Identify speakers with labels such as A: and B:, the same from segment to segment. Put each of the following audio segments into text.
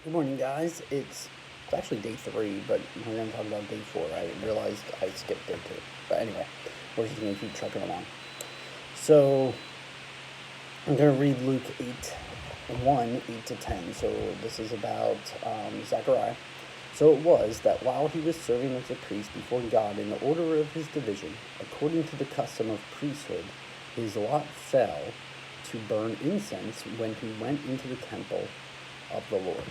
A: Good morning, guys. It's actually day 3, but we're going to talk about day 4. I realized I skipped day 2. But anyway, we're just going to keep trucking along. So, I'm going to read Luke 8, 8 to 10. So, this is about Zechariah. So it was that while he was serving as a priest before God in the order of his division, according to the custom of priesthood, his lot fell to burn incense when he went into the temple of the Lord.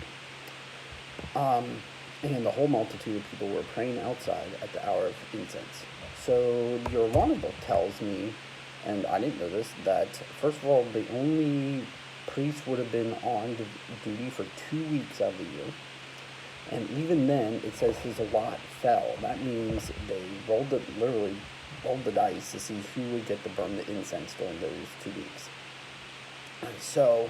A: And the whole multitude of people were praying outside at the hour of incense. So your Alarm book tells me, and I didn't know this, that first of all, the only priest would have been on duty for 2 weeks out of the year. And even then, it says his lot fell. That means they literally rolled the dice to see who would get to burn the incense during those 2 weeks. So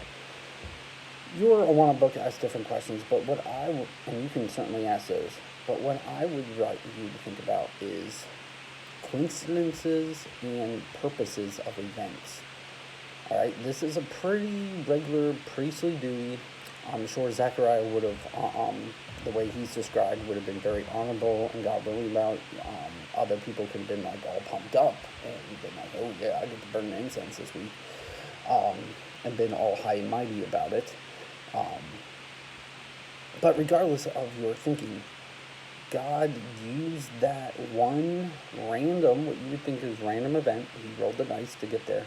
A: your Awana book asks different questions, but and you can certainly ask those, but what I would like you to think about is coincidences and purposes of events. All right, this is a pretty regular priestly duty. I'm sure Zechariah would have, the way he's described, would have been very honorable and got really loud. Other people could have been like all pumped up and been like, oh yeah, I get to burn the incense this week, and been all high and mighty about it. But regardless of your thinking, God used that one random, what you would think is random event, he rolled the dice to get there,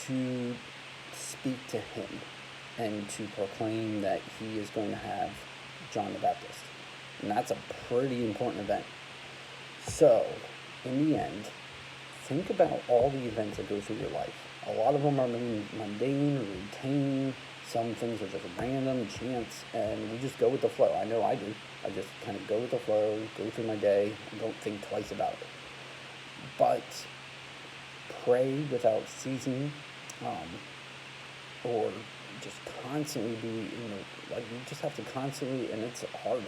A: to speak to him and to proclaim that he is going to have John the Baptist. And that's a pretty important event. So, in the end, think about all the events that go through your life. A lot of them are mundane, routine. Some things are just random, chance, and we just go with the flow. I know I do. I just kind of go with the flow, go through my day, and don't think twice about it. But pray without ceasing, or just constantly like you just have to constantly, and it's hard,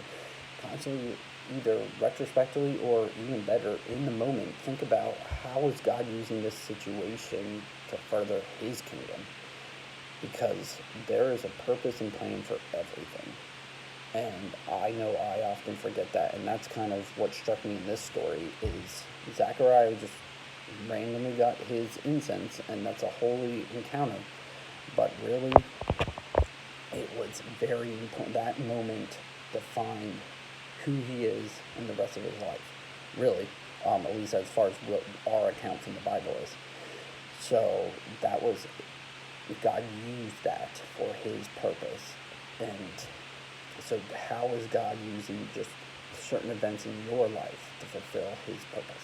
A: constantly either retrospectively or even better in the moment, think about how is God using this situation to further his kingdom. Because there is a purpose and plan for everything. And I know I often forget that, and that's kind of what struck me in this story is Zechariah just randomly got his incense, and that's a holy encounter. But really, it was very important. That moment defined who he is in the rest of his life. Really, at least as far as what our accounts in the Bible is. So that was God used that for his purpose. And so how is God using just certain events in your life to fulfill his purpose?